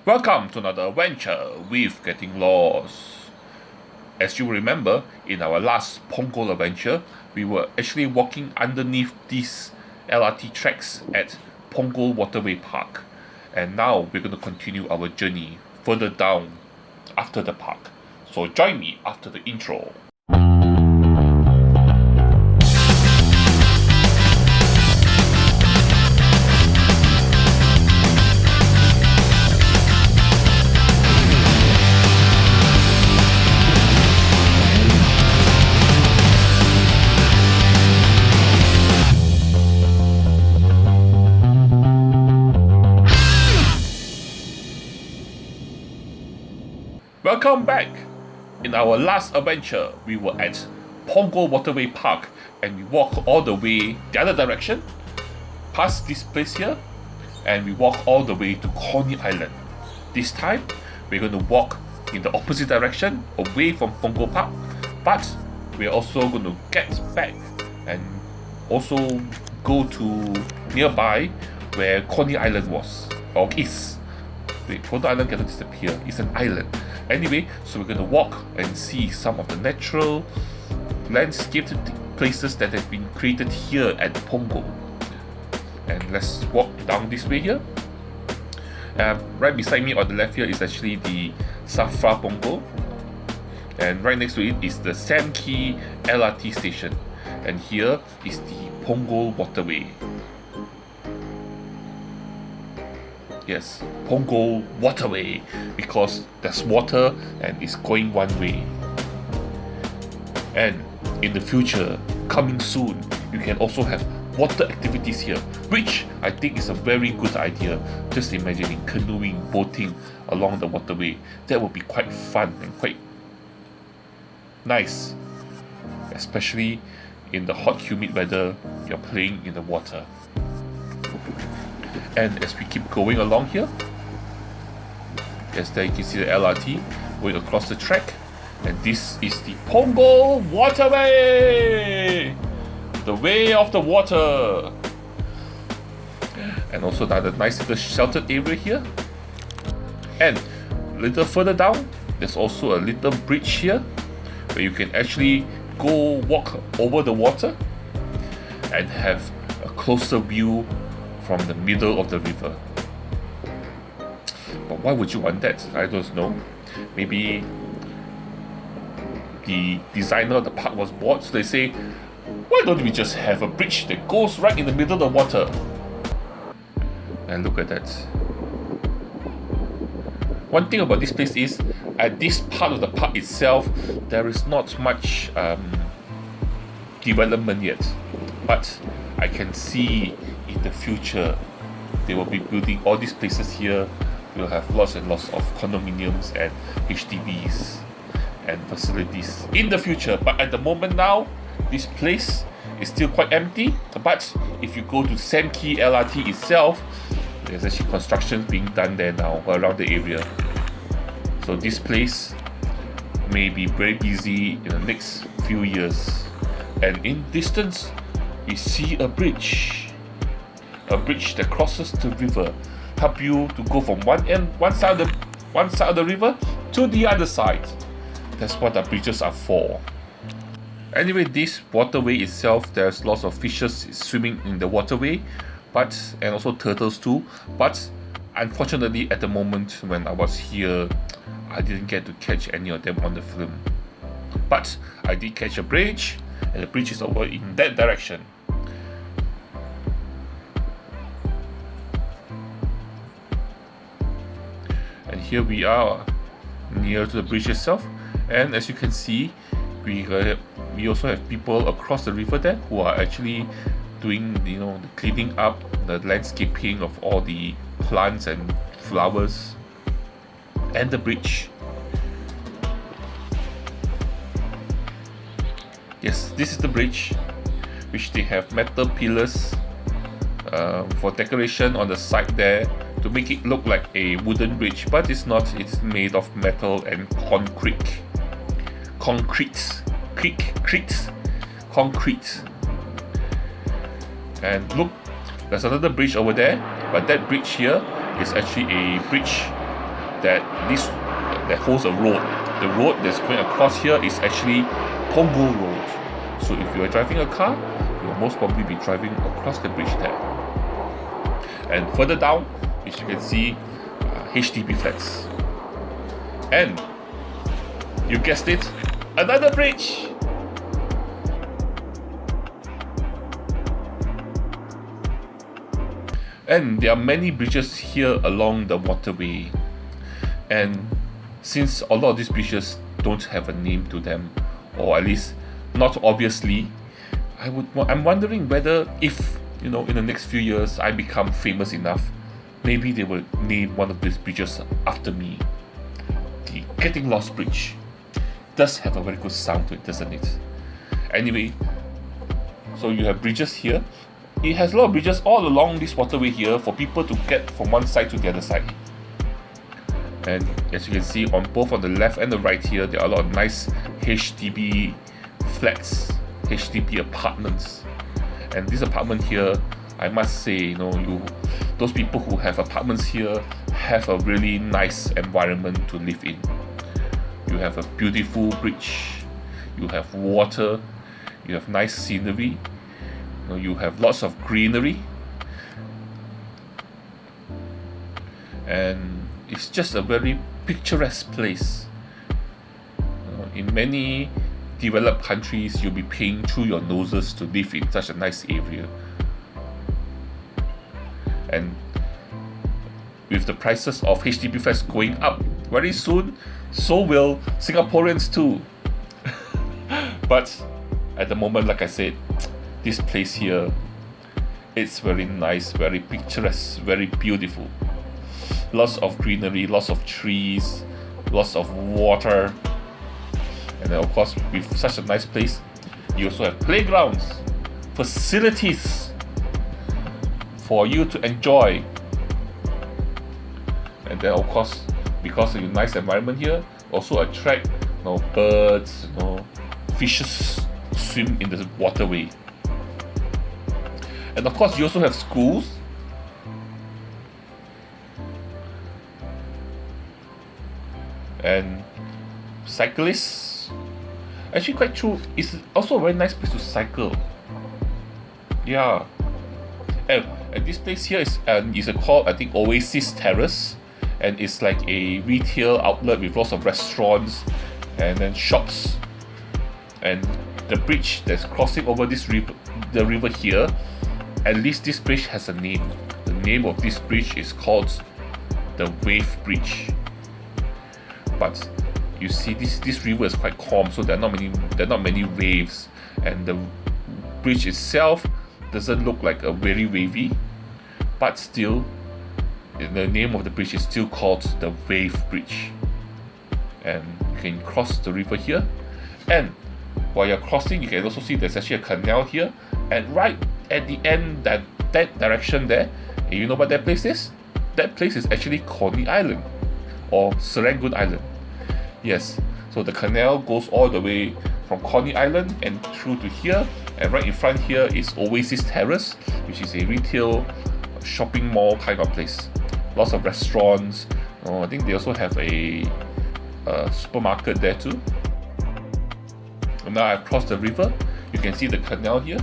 Welcome to another adventure with Getting Lost. As you remember, in our last Punggol adventure, we were actually walking underneath these LRT tracks at Punggol Waterway Park. And now we're going to continue our journey further down after the park. So join me after the intro. Welcome back! In our last adventure, we were at Punggol Waterway Park and we walked all the way the other direction, past this place here, and we walked all the way to Coney Island. This time, we're going to walk in the opposite direction, away from Punggol Park, but we're also going to get back and also go to nearby where Coney Island was, or is. Wait, Coney Island cannot disappear, it's an island. Anyway, so we're going to walk and see some of the natural landscaped places that have been created here at Punggol. And let's walk down this way here. Right beside me on the left here is actually the Safra Punggol. And right next to it is the Sam Kee LRT station. And here is the Punggol Waterway. Yes, Punggol Waterway, because there's water and it's going one way. And in the future, coming soon, you can also have water activities here, which I think is a very good idea. Just imagining canoeing, boating along the waterway. That would be quite fun and quite nice, especially in the hot, humid weather. You're playing in the water. And as we keep going along here, yes, there you can see the LRT going across the track, and this is the Punggol Waterway, the way of the water. And also another nice little sheltered area here. And a little further down, there's also a little bridge here where you can actually go walk over the water and have a closer view from the middle of the river. But why would you want that? I don't know. Maybe the designer of the park was bored, so they say, why don't we just have a bridge that goes right in the middle of the water? And look at that. One thing about this place is, at this part of the park itself, there is not much development yet. But I can see in the future they will be building all these places here. We'll have lots and lots of condominiums and HDBs and facilities in the future. But at the moment now, this place is still quite empty. But if you go to Sam Kee LRT itself, there's actually construction being done there now around the area. So this place may be very busy in the next few years. And in distance, we see a bridge that crosses the river, help you to go from one side of the river to the other side. That's what the bridges are for. Anyway, this waterway itself, there's lots of fishes swimming in the waterway, and also turtles too. But unfortunately, at the moment when I was here, I didn't get to catch any of them on the film. But I did catch a bridge, and the bridge is over in that direction. And here we are near to the bridge itself, and as you can see, we also have people across the river there who are actually doing the cleaning up, the landscaping of all the plants and flowers and the bridge. Yes, this is the bridge, which they have metal pillars for decoration on the side there to make it look like a wooden bridge, but it's not. It's made of metal and concrete. And look, there's another bridge over there, but that bridge here is actually a bridge that holds a road. The road that's going across here is actually Punggol Road. So if you are driving a car, you'll most probably be driving across the bridge there. And further down, as you can see, HDB flats. And you guessed it, another bridge. And there are many bridges here along the waterway. And since a lot of these bridges don't have a name to them, or at least not obviously, I'm wondering whether if, in the next few years I become famous enough, maybe they will name one of these bridges after me. The Getting Lost Bridge does have a very good sound to it, doesn't it? Anyway, so you have bridges here. It has a lot of bridges all along this waterway here for people to get from one side to the other side. And as you can see, on both on the left and the right here, there are a lot of nice HDB flats, HDB apartments. And this apartment here, I must say, those people who have apartments here have a really nice environment to live in. You have a beautiful bridge, you have water, you have nice scenery, you have lots of greenery, and it's just a very picturesque place. In many developed countries, you'll be paying through your noses to live in such a nice area. And with the prices of HDB flats going up very soon, so will Singaporeans too. But at the moment, like I said, this place here, it's very nice, very picturesque, very beautiful. Lots of greenery, lots of trees, lots of water. And then of course, with such a nice place, you also have playgrounds, facilities for you to enjoy. And then of course, because of the nice environment here, also attract birds, fishes swim in the waterway. And of course, you also have schools. And cyclists. Actually, quite true. It's also a very nice place to cycle. Yeah. And this place here is called, I think, Oasis Terrace. And it's like a retail outlet with lots of restaurants and then shops. And the bridge that's crossing over the river here, at least this bridge has a name. The name of this bridge is called the Wave Bridge. But you see, this river is quite calm, so there are not many waves, and the bridge itself doesn't look like a very wavy, but still, the name of the bridge is still called the Wave Bridge. And you can cross the river here, and while you're crossing, you can also see there's actually a canal here, and right at the end, that direction there, and you know what that place is? That place is actually Coney Island, or Serangoon Island. Yes, so the canal goes all the way from Coney Island and through to here, and right in front here is Oasis Terrace, which is a retail shopping mall kind of place. Lots of restaurants. I think they also have a supermarket there too. And now I've crossed the river. You can see the canal here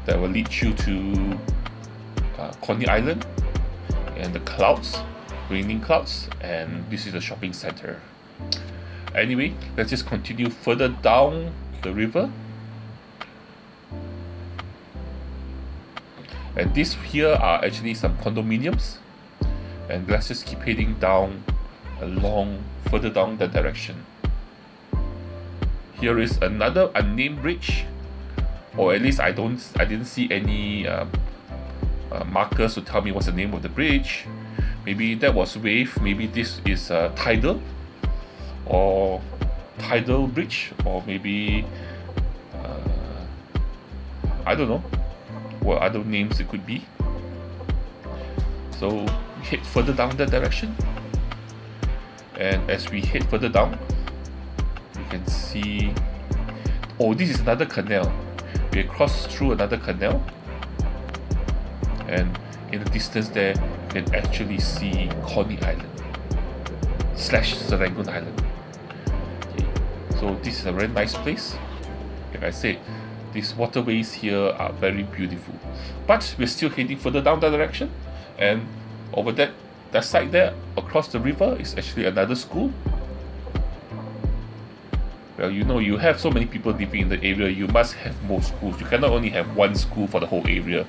that will lead you to Coney Island, and the clouds, raining clouds, and this is the shopping center. Anyway, let's just continue further down the river. And these here are actually some condominiums. And let's just keep heading down further down that direction. Here is another unnamed bridge, or at least I didn't see any markers to tell me what's the name of the bridge. Maybe that was wave, maybe this is tidal bridge, or maybe I don't know what other names it could be. So we head further down that direction, and as we head further down, you can see, this is another canal. We crossed through another canal, and in the distance there you can actually see Coney Island. Serangoon Island. Okay. So this is a very nice place. Like I said, these waterways here are very beautiful. But we're still heading further down that direction, and over that side there, across the river, is actually another school. Well, you know, you have so many people living in the area, you must have more schools. You cannot only have one school for the whole area.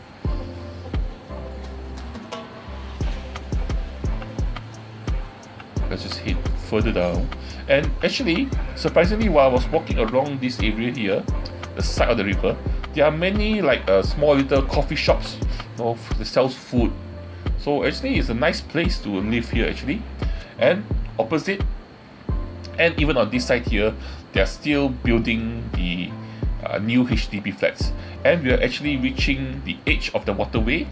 Let's just head further down. And actually, surprisingly, while I was walking along this area here, the side of the river, there are many small little coffee shops, you know, that sells food. So actually, it's a nice place to live here actually. And opposite, and even on this side here, they are still building the new HDB flats, and we are actually reaching the edge of the waterway.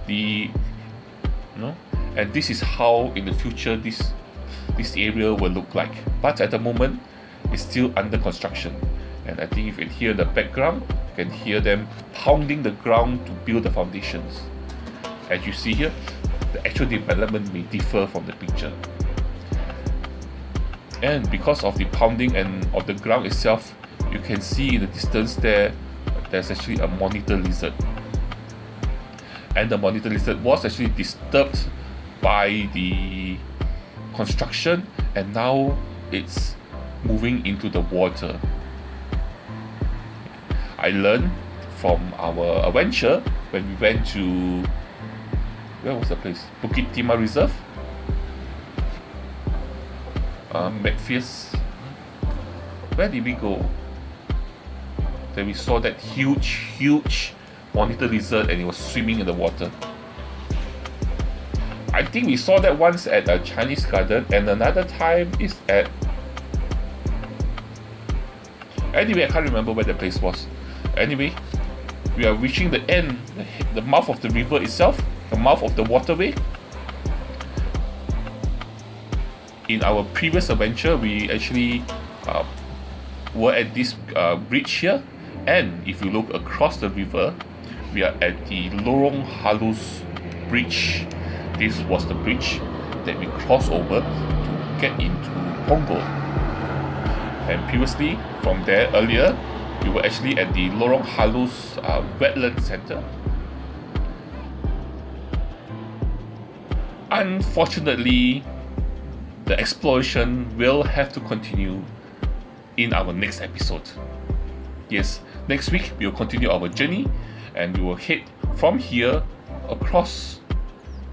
And this is how in the future this area will look like. But at the moment, it's still under construction. And I think if you can hear the background, you can hear them pounding the ground to build the foundations. As you see here, the actual development may differ from the picture. And because of the pounding and of the ground itself, you can see in the distance there's actually a monitor lizard. And the monitor lizard was actually disturbed by the construction, and now it's moving into the water. I learned from our adventure when we went to, where was the place? Bukit Timah Reserve? McPherson. Where did we go? Then we saw that huge monitor lizard, and it was swimming in the water. I think we saw that once at a Chinese garden, and another time is at... Anyway, I can't remember where the place was. Anyway, we are reaching the end, the mouth of the river itself, the mouth of the waterway. In our previous adventure, we actually were at this bridge here, and if you look across the river, we are at the Lorong Halus bridge. This was the bridge that we crossed over to get into Punggol. And previously, from there earlier, we were actually at the Lorong Halus Wetland Center. Unfortunately, the exploration will have to continue in our next episode. Yes, next week we will continue our journey, and we will head from here across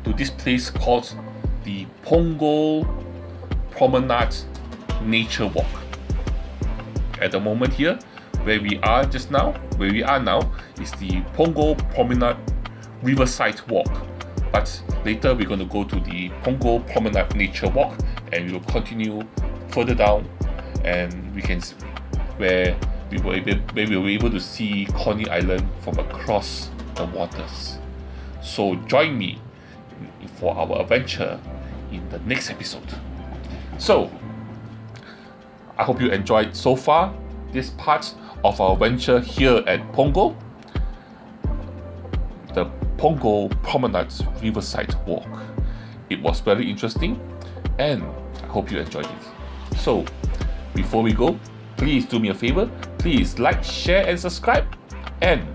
to this place called the Punggol Promenade Nature Walk. At the moment here, where we are now is the Punggol Promenade Riverside Walk. But later we're going to go to the Punggol Promenade Nature Walk, and we will continue further down, and we can where we were able to see Coney Island from across the waters. So join me for our adventure in the next episode. So I hope you enjoyed so far this part of our adventure here at Punggol, the Punggol Promenade Riverside Walk. It was very interesting, and I hope you enjoyed it. So before we go, please do me a favor, please like, share and subscribe. And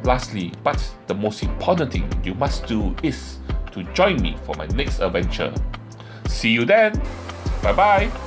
lastly, but the most important thing you must do is to join me for my next adventure. See you then. Bye bye.